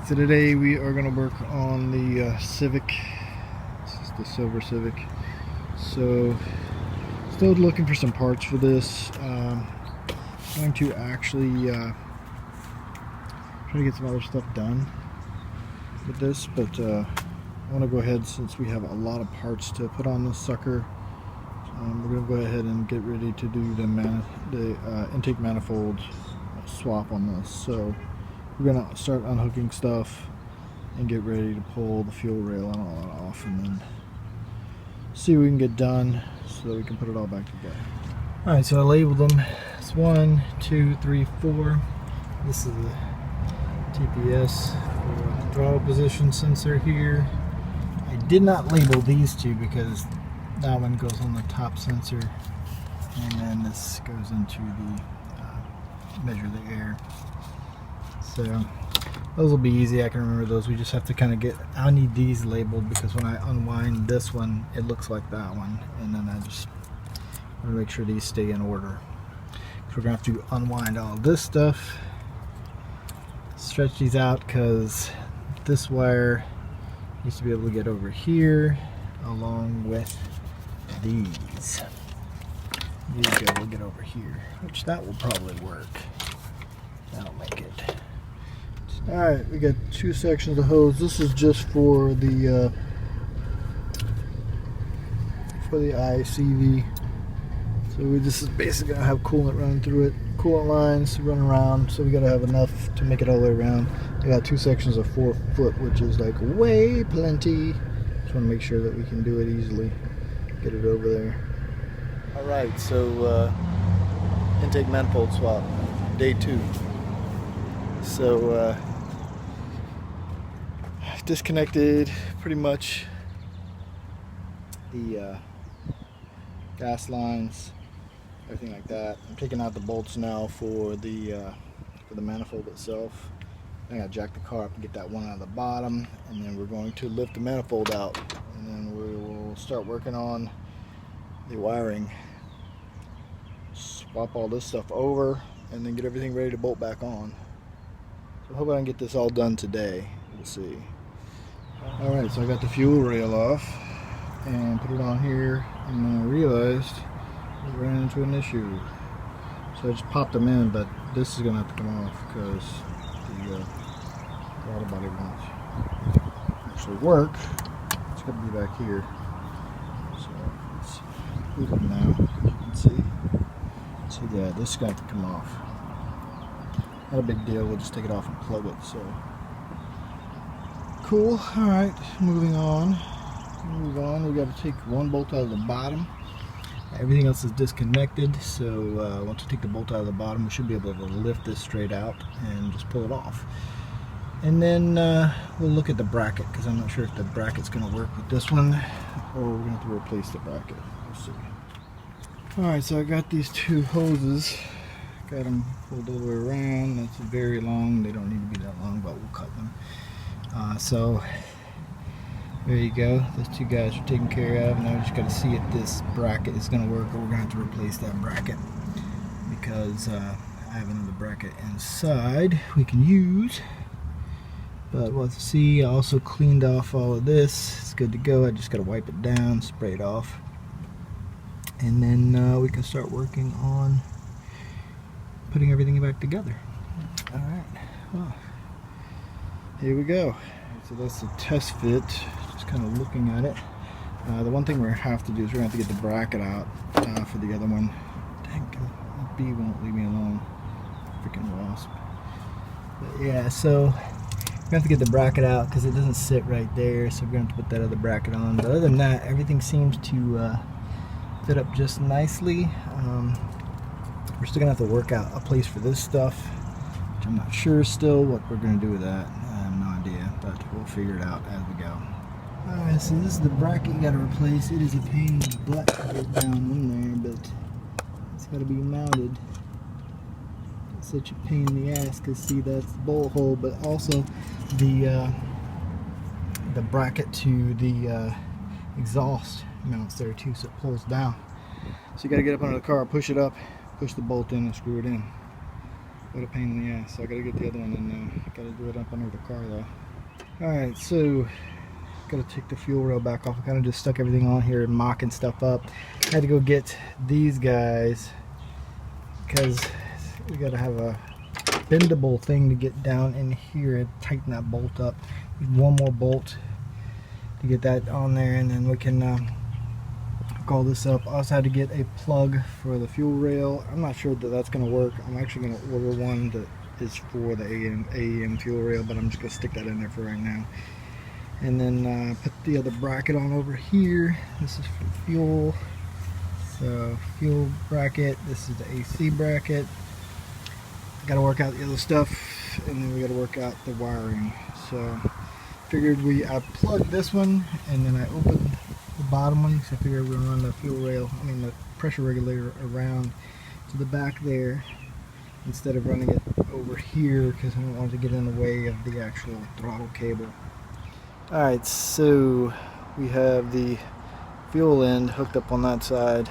Alright, so today we are going to work on the Civic. This is the silver Civic. So, still looking for some parts for this. Going to actually try to get some other stuff done with this, but I want to go ahead, since we have a lot of parts to put on this sucker. We're going to go ahead and get ready to do the intake manifold swap on this. So we're going to start unhooking stuff and get ready to pull the fuel rail and all that off, and then see what we can get done so that we can put it all back together. Alright, so I labeled them. It's 1, 2, 3, 4. This is the TPS for the throttle position sensor here. I did not label these two because that one goes on the top sensor, and then this goes into the measure the air. So those will be easy. I can remember those. We just have to kind of get, I need these labeled because when I unwind this one it looks like that one, and then I just want to make sure these stay in order. So we're gonna have to unwind all this stuff, stretch these out, because this wire needs to be able to get over here along with these. These guys will get over here, which that will probably work. That'll make it. Alright, we got two sections of hose. This is just for the ICV. So this is basically gonna have coolant running through it. Coolant lines run around, so we gotta have enough to make it all the way around. I got two sections of 4 foot, which is like way plenty. Just want to make sure that we can do it easily. Get it over there. Alright, so intake manifold swap, day 2. So disconnected pretty much the gas lines, everything like that. I'm taking out the bolts now for the manifold itself. I gotta jack the car up and get that one out of the bottom, and then we're going to lift the manifold out, and then we will start working on the wiring. Swap all this stuff over, and then get everything ready to bolt back on. So I hope I can get this all done today. We'll see. Alright, so I got the fuel rail off and put it on here, and then I realized I ran into an issue. So I just popped them in, but this is going to have to come off because the throttle body won't actually work. It's going to be back here. So let's move it now. You can see. So yeah, this is going to have to come off. Not a big deal, we'll just take it off and plug it. So cool. Alright, moving on. We got to take one bolt out of the bottom. Everything else is disconnected, so once we take the bolt out of the bottom, we should be able to lift this straight out and just pull it off. And then we'll look at the bracket, because I'm not sure if the bracket's going to work with this one, or we're going to have to replace the bracket. We'll see. Alright, so I got these two hoses. Got them pulled all the way around. That's very long. They don't need to be that long, but we'll cut them. So there you go. Those two guys are taken care of. Now we just got to see if this bracket is going to work, or we're going to have to replace that bracket, because I have another bracket inside we can use. But we'll have to see. I also cleaned off all of this. It's good to go. I just got to wipe it down, spray it off, and then we can start working on putting everything back together. Alright, well, here we go. So that's the test fit. Just kind of looking at it. The one thing we're going to have to do is we're going to have to get the bracket out for the other one. Dang, the bee won't leave me alone. Freaking wasp. But yeah, so we have to get the bracket out because it doesn't sit right there. So we're going to have to put that other bracket on. But other than that, everything seems to fit up just nicely. We're still going to have to work out a place for this stuff, which I'm not sure still what we're going to do with that. I have no idea, but we'll figure it out as we go. Alright, so this is the bracket you got to replace. It is a pain in the butt to get down in there, but it's got to be mounted. It's such a pain in the ass because see, that's the bolt hole, but also the bracket to the exhaust mounts there too, so it pulls down. So you got to get up under the car, push it up, push the bolt in, and screw it in. What a pain in the ass. So I gotta get the other one in now. Gotta do it up under the car though. Alright, so gotta take the fuel rail back off. I kind of just stuck everything on here, mocking stuff up. I had to go get these guys because we gotta have a bendable thing to get down in here and tighten that bolt up. Need one more bolt to get that on there, and then we can hook all this up. I also had to get a plug for the fuel rail. I'm not sure that that's gonna work. I'm actually gonna order one that is for the AEM fuel rail, but I'm just gonna stick that in there for right now. And then put the other bracket on over here. This is for fuel. So fuel bracket, this is the AC bracket. Got to work out the other stuff, and then we got to work out the wiring. So figured I plugged this one, and then I opened the bottom one. So I figured we're gonna run the fuel rail, the pressure regulator around to the back there instead of running it over here because I don't want it to get in the way of the actual throttle cable. Alright, so we have the fuel end hooked up on that side.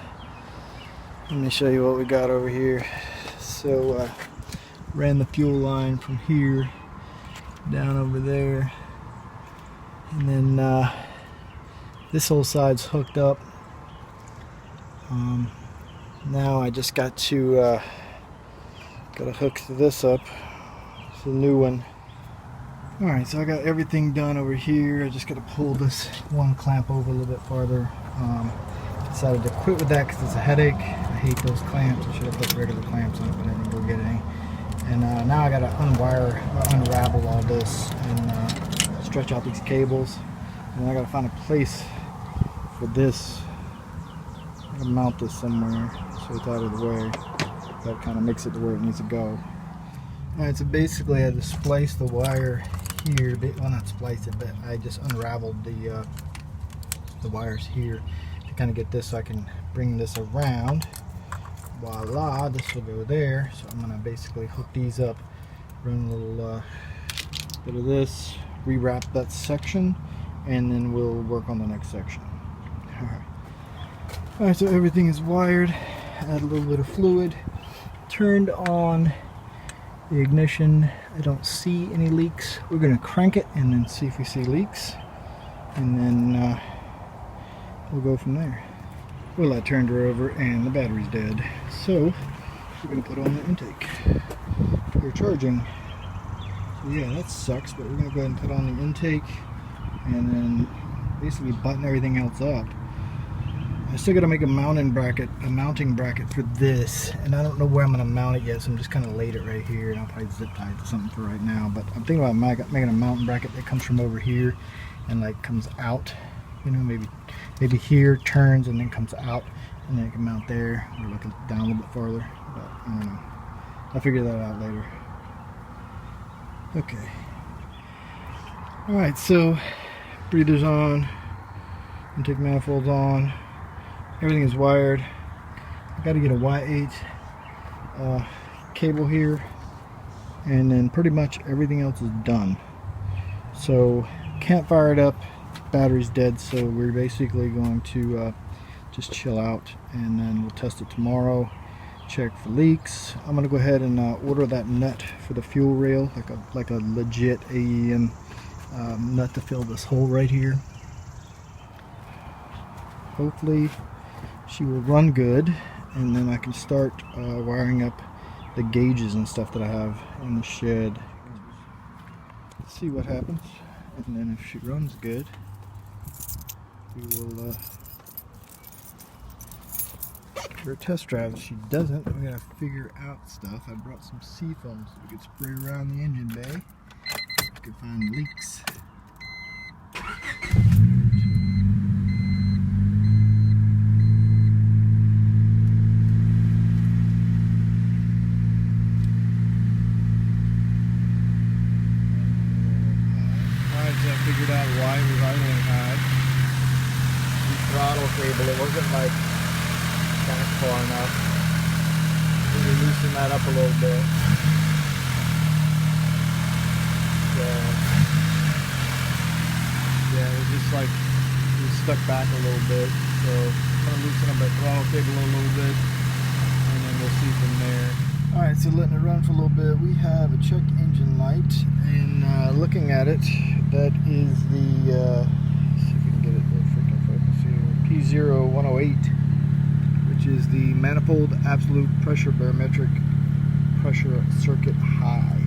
Let me show you what we got over here. So ran the fuel line from here down over there, and then this whole side's hooked up. Now I just got to gotta hook this up. It's a new one. Alright, so I got everything done over here. I just got to pull this one clamp over a little bit farther. Decided to quit with that because it's a headache. I hate those clamps. I should have put regular clamps on it, but I didn't go get any. And now I got to unravel all this and stretch out these cables. And I got to find a place for this. I'm going to mount this somewhere so it's out of the way. That kind of makes it to where it needs to go. Alright, so basically I had to splice the wire here. Well, not splice it, but I just unraveled the wires here to kind of get this so I can bring this around. Voila, this will go there. So I'm going to basically hook these up, run a little bit of this, rewrap that section, and then we'll work on the next section. Alright, so everything is wired. Add a little bit of fluid. Turned on the ignition. I don't see any leaks. We're going to crank it and then see if we see leaks, and then we'll go from there. Well, I turned her over and the battery's dead, so we're going to put on the intake. We're charging. So yeah, that sucks, but we're going to go ahead and put on the intake and then basically button everything else up. I still got to make a mounting bracket for this, and I don't know where I'm going to mount it yet, so I'm just kind of laid it right here, and I'll probably zip tie it to something for right now. But I'm thinking about making a mounting bracket that comes from over here and like comes out, you know, maybe here, turns, and then comes out, and then it can mount there, or looking down a little bit farther. But I don't know. I'll figure that out later. Okay. Alright, so breather's on, intake manifold's on. Everything is wired. I got to get a Y8 cable here, and then pretty much everything else is done. So can't fire it up. Battery's dead, so we're basically going to just chill out, and then we'll test it tomorrow. Check for leaks. I'm gonna go ahead and order that nut for the fuel rail, like a legit AEM nut to fill this hole right here. Hopefully she will run good, and then I can start wiring up the gauges and stuff that I have in the shed. Let's see what happens, and then if she runs good, we will give her a test drive. If she doesn't, we gotta figure out stuff. I brought some sea foam so we could spray around the engine bay. We could find leaks. Figured out why it was idling high. The throttle cable, it wasn't like back far enough. We need to loosen that up a little bit. So, yeah, it was just like it was stuck back a little bit. So I'm gonna loosen up that throttle cable a little bit, and then we'll see from there. Alright, so letting it run for a little bit, we have a check engine light, and looking at it, that is the, let's see if we can get it to freaking focus here, P0108, which is the Manifold Absolute Pressure Barometric Pressure Circuit High.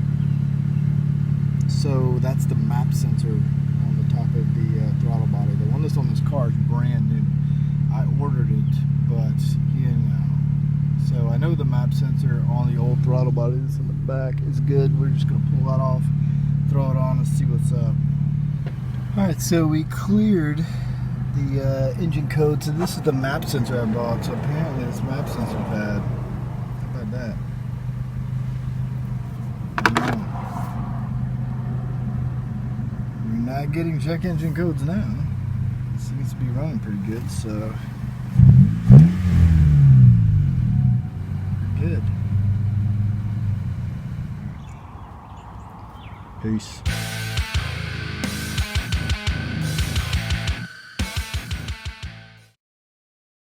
So that's the map sensor on the top of the throttle body. The one that's on this car is brand new. I ordered it, but you know. So I know the map sensor on the old throttle body that's in the back is good. We're just going to pull that off, throw it on, and see what's up. Alright, so we cleared the engine code. So this is the map sensor I bought. So apparently this map sensor bad. How about that? We're not getting check engine codes now. It seems to be running pretty good, so good. Peace.